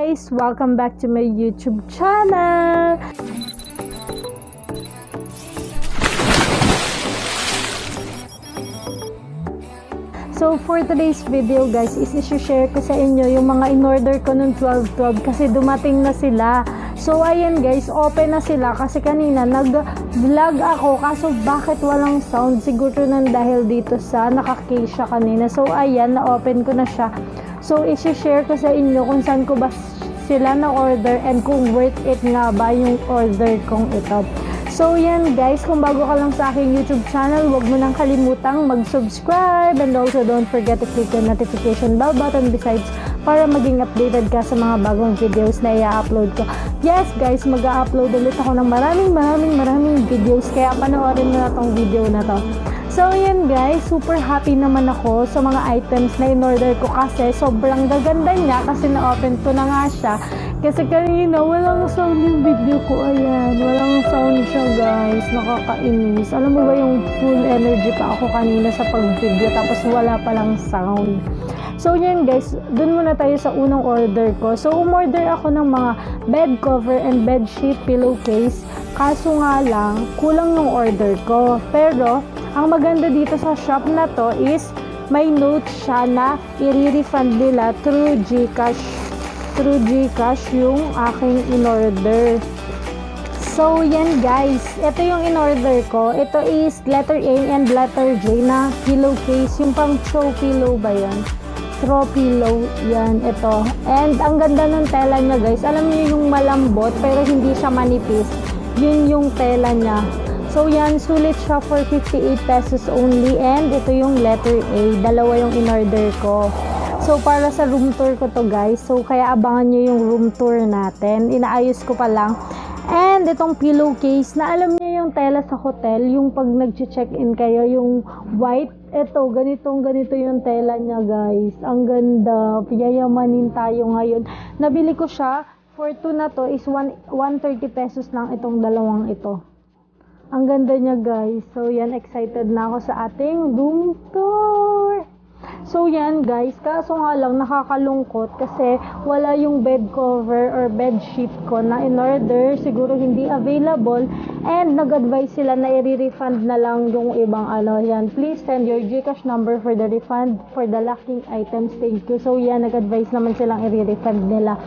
guys! Welcome back to my YouTube channel! So for today's video guys, is i-share ko sa inyo yung mga in-order ko nung 12/12 kasi dumating na sila. So ayan guys, open na sila kasi kanina nag-vlog ako kaso bakit walang sound? Siguro nang dahil dito sa naka-case siya kanina. So ayan, na-open ko na siya. So i-share ko sa inyo kung saan ko ba sila na-order and kung worth it nga ba yung order kong ito. So yan guys, kung bago ka lang sa aking YouTube channel, huwag mo nang kalimutang mag-subscribe and also don't forget to click the notification bell button besides para maging updated ka sa mga bagong videos na i-upload ko. Yes guys, mag-upload ulit ako ng maraming videos kaya panoorin mo na tong video na to. So yan guys, super happy naman ako sa mga items na in-order ko kasi sobrang gaganda niya kasi na-open ko na nga siya. Kasi kanina walang sound yung video ko, ayan, walang sound siya guys, nakakainis. Alam mo ba yung full energy pa ako kanina sa pag-video tapos wala palang sound. So yan guys, dun muna tayo sa unang order ko. So umorder ako ng mga bed cover and bed sheet pillowcase. Kaso nga lang, kulang yung order ko. Pero ang maganda dito sa shop na to is may note siya na i-refund nila through GCash yung aking in-order. So yan guys, ito yung in-order ko. Ito is letter A and letter J na pillowcase, yung pang throw pillow ba yan? Throw pillow, yan, ito. And ang ganda ng tela niya guys, alam niyo yung malambot pero hindi siya manipis, yun yung tela niya. So yan, sulit siya for 58 pesos only and ito yung letter A, dalawa yung in-order ko. So para sa room tour ko to guys, so kaya abangan nyo yung room tour natin, inaayos ko pa lang. And itong pillowcase na alam niyo yung tela sa hotel, yung pag nag-check-in kayo, yung white, eto, ganito yung tela niya guys. Ang ganda, piyayamanin tayo ngayon. Nabili ko siya, for 2 na to is 130 pesos lang itong dalawang ito. Ang ganda niya guys. So yan, excited na ako sa ating room tour. So yan guys, kaso nga lang nakakalungkot kasi wala yung bed cover or bed sheet ko na in-order, siguro hindi available and nag-advise sila na i-refund na lang yung ibang yan. Please send your GCash number for the refund for the lacking items. Thank you. So yan, nag-advise naman silang i-refund nila.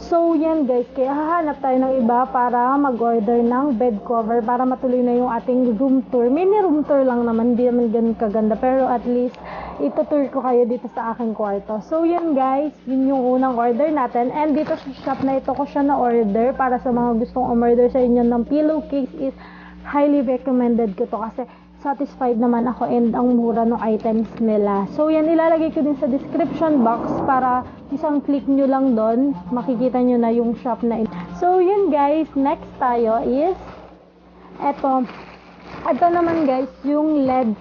So yan guys, kaya hahanap tayo ng iba para mag-order ng bed cover para matuloy na yung ating room tour. Mini room tour lang naman, hindi naman ganun kaganda pero at least itutour ko kayo dito sa aking kwarto. So yan guys, yun yung unang order natin and dito sa shop na ito ko siya na order para sa mga gustong umorder sa inyo ng pillowcase is highly recommended ko to kasi satisfied naman ako and ang mura ng items nila. So yan, ilalagay ko din sa description box para isang click nyo lang doon, makikita nyo na yung shop na ito. So yan guys, next tayo is ito naman guys, yung LED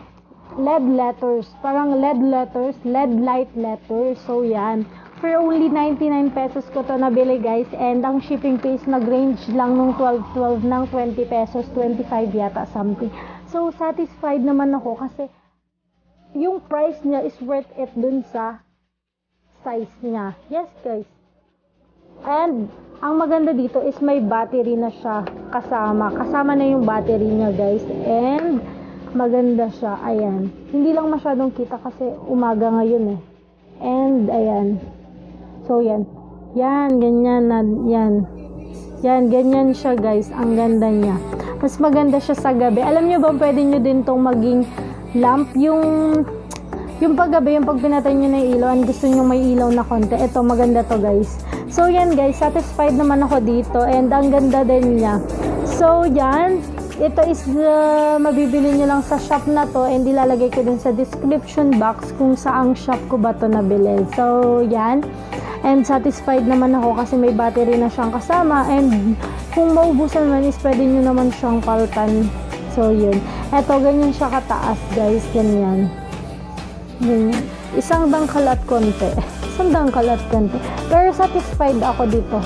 letters, parang LED letters, LED light letters. So yan, for only 99 pesos ko to nabili guys and ang shipping fees nag-range lang nung 12 ng 20 pesos, 25 yata something. So satisfied naman ako kasi yung price niya is worth it dun sa size niya. Yes guys. And ang maganda dito is may battery na siya kasama. Kasama na yung battery niya guys. And maganda siya. Ayan. Hindi lang masyadong kita kasi umaga ngayon eh. And ayan. So yan. Yan. Ganyan na. Yan. Yan. Ganyan siya guys. Ang ganda niya. Mas maganda siya sa gabi. Alam niyo ba, pwede niyo din tong maging lamp. Yung paggabi, yung pag pinatay niyo na ilaw, and gusto niyo may ilaw na konti. Ito, maganda to guys. So yan guys, satisfied naman ako dito. And ang ganda din niya. So yan. Ito is mabibili nyo lang sa shop na to and ilalagay ko din sa description box kung saang shop ko ba to nabili. So, yan. And satisfied naman ako kasi may battery na siyang kasama and kung maubusan man is pwede nyo naman siyang paltan. So, yun. Ito, ganyan siya kataas guys. Ganyan. Isang dangkal at konti. Pero satisfied ako dito.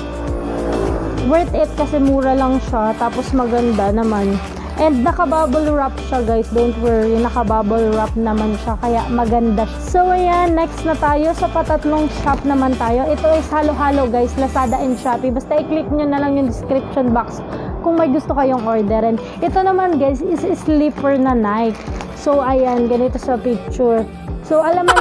Worth it kasi mura lang siya tapos maganda naman And naka-bubble wrap siya guys, don't worry, naka-bubble wrap naman siya, kaya maganda siya. So ayan, next na tayo sa patatlong shop naman tayo. Ito is halo-halo guys, Lazada and Shopee. Basta i-click nyo na lang yung description box kung may gusto kayong orderin. Ito naman guys is slipper na Nike. So ayan, ganito sa picture. So alam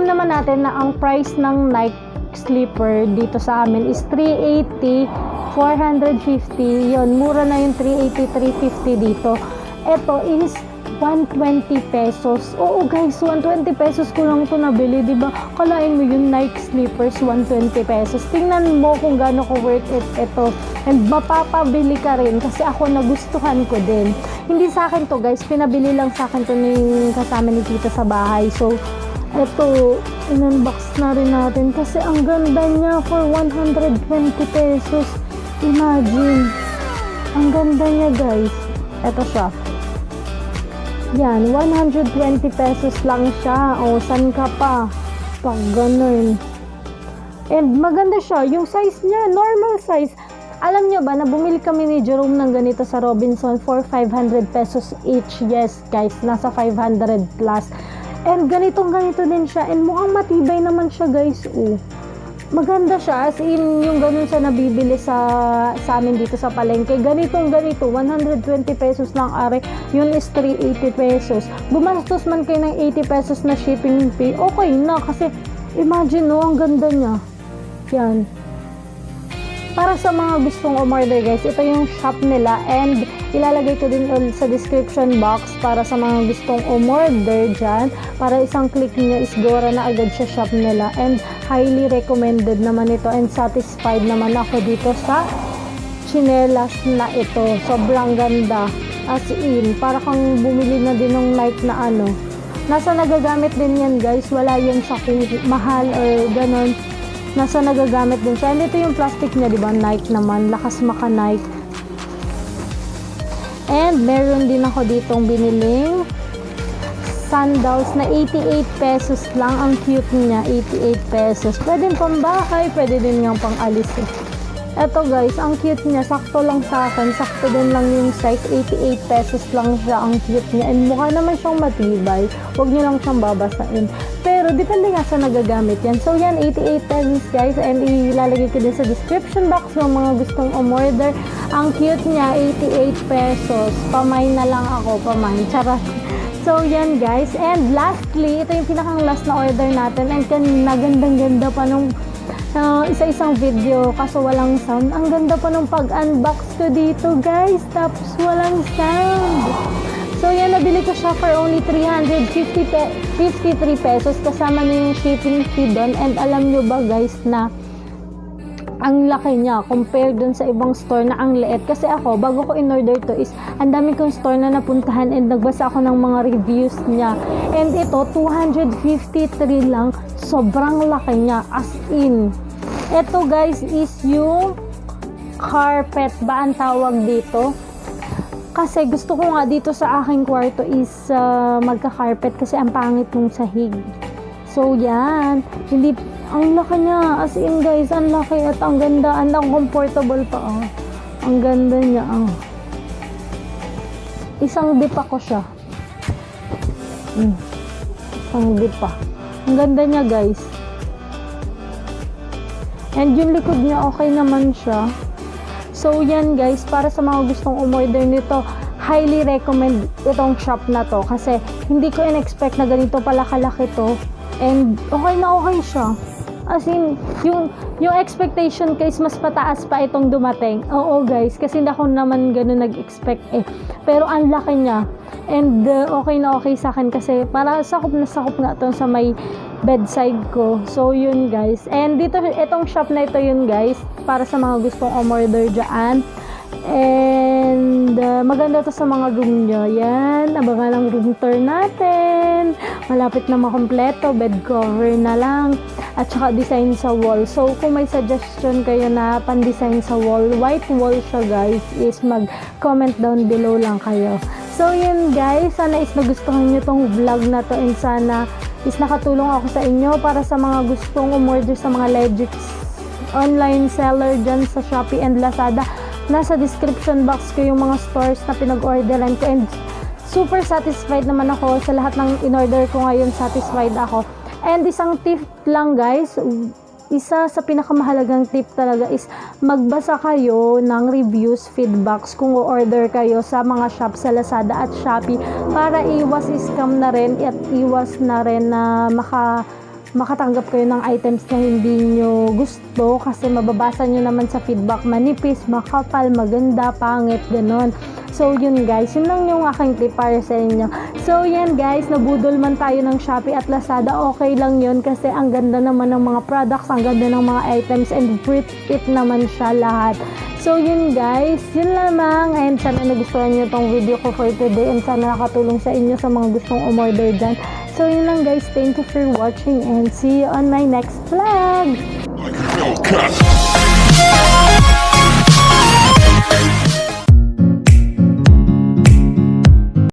naman natin na ang price ng Nike slipper dito sa amin is 380, 450. Yun, mura na yung 380, 350 dito. Ito is 120 pesos. Oo guys, 120 pesos ko lang ito nabili, diba? Kalain mo yung Nike slippers, 120 pesos. Tingnan mo kung gaano ko worth it ito. And mapapabili ka rin kasi ako nagustuhan ko din. Hindi sa akin to guys, pinabili lang sa akin to ng kasama ni tita sa bahay. So, ito, in-unbox na rin natin kasi ang ganda niya for 120 pesos. Imagine. Ang ganda niya guys. Ito siya. Yan, 120 pesos lang siya. O, san ka pa? Pag ganun. And maganda siya. Yung size niya, normal size. Alam nyo ba na bumili kami ni Jerome ng ganito sa Robinson for 500 pesos each. Yes guys, nasa 500 plus. And ganito din siya. And mukhang matibay naman siya guys. Oh. Maganda siya. As in, yung ganun siya nabibili sa amin dito sa palengke. Ganito, 120 pesos lang are. Yun is 380 pesos. Bumastos man kayo ng 80 pesos na shipping fee. Okay na. Kasi imagine no, ang ganda niya. Yan. Para sa mga gustong umorder guys, ito yung shop nila and ilalagay ko din sa description box para sa mga gustong umorder dyan. Para isang click nyo is gora na agad sa shop nila and highly recommended naman ito and satisfied naman ako dito sa chinelas na ito. Sobrang ganda. As in, para kang bumili na din ng Nike na ano. Nasa nagagamit din yan guys, wala yan sa mahal or ganon. Nasa nagagamit din siya. And ito yung plastic niya, di ba? Nike naman. Lakas maka Nike. And meron din ako ditong biniling sandals na 88 pesos lang. Ang cute niya, 88 pesos. Pwede pambahay, pwede din nga pang alis eh. Eto guys, ang cute niya. Sakto lang sa akin. Sakto din lang yung size. 88 pesos lang siya. Ang cute niya. And mukha naman siyang matibay. Huwag niyo lang siyang babasain. Pero depende nga sa nagagamit yan. So yan, 88 pesos guys. And ilalagay ko din sa description box yung mga gustong umorder. Ang cute niya, 88 pesos. Pamay na lang ako. Pamay. Charot. So yan guys. And lastly, ito yung pinakang last na order natin. And nagandang-ganda pa nung isa-isang video kaso walang sound. Ang ganda pa nung pag-unbox ko dito guys, tapos walang sound. So yan, nabili ko siya for only 353 pesos kasama na yung shipping fee doon. And alam nyo ba guys na ang laki niya compared dun sa ibang store na ang liit. Kasi ako, bago ko in-order to is ang dami kong store na napuntahan and nagbasa ako ng mga reviews niya. And ito, 253 lang. Sobrang laki niya. As in. Ito guys is yung carpet ba ang tawag dito? Kasi gusto ko nga dito sa aking kwarto is magka-carpet kasi ang pangit ng sahig. So yan. Hindi, ang laki niya. As in guys, ang laki at ang ganda. Ang comfortable pa. Oh. Ang ganda niya. Oh. Isang dip ako siya. Isang dip pa. Ang ganda niya guys. And yung likod niya okay naman siya. So yan guys, para sa mga gustong umorder nito, highly recommend itong shop na to. Kasi hindi ko in-expect na ganito pala kalaki to. And okay na okay siya. As in, yung expectation guys, mas pataas pa itong dumating. Oo guys, kasi hindi ako naman ganun nag-expect eh. Pero ang laki niya. And okay na okay sa akin kasi para sakop na sakop nga ito sa may bedside ko. So yun guys. And dito, itong shop na ito yun guys. Para sa mga gustong umorder dyan. And maganda to sa mga room nyo. Yan, abangan ang room tour natin. Malapit na makompleto. Bed cover na lang. At saka design sa wall. So kung may suggestion kayo na pan-design sa wall, white wall siya guys, is mag-comment down below lang kayo. So yun guys, sana is nagustuhan nyo tong vlog na to and sana is nakatulong ako sa inyo para sa mga gustong umorder sa mga legit online seller dyan sa Shopee and Lazada. nasa description box ko yung mga stores na pinag-orderan ko, and super satisfied naman ako sa lahat ng in-order ko ngayon. Satisfied ako. And isang tip lang guys, isa sa pinakamahalagang tip talaga is magbasa kayo ng reviews, feedbacks kung o-order kayo sa mga shop sa Lazada at Shopee, para iwas scam na rin at iwas na rin na makatanggap kayo ng items na hindi nyo gusto, kasi mababasa nyo naman sa feedback, manipis, makapal, maganda, pangit, ganon. So yun guys, yun lang yung aking tip para sa inyo. So yan guys, nabudol man tayo ng Shopee at Lazada, okay lang yun kasi ang ganda naman ng mga products, ang ganda ng mga items, and worth it naman siya lahat. So yun guys, yun lamang, and sana nagustuhan nyo tong video ko for today, and sana nakatulong sa inyo sa mga gustong umorder dyan. So yun lang guys, thank you for watching and see you on my next vlog!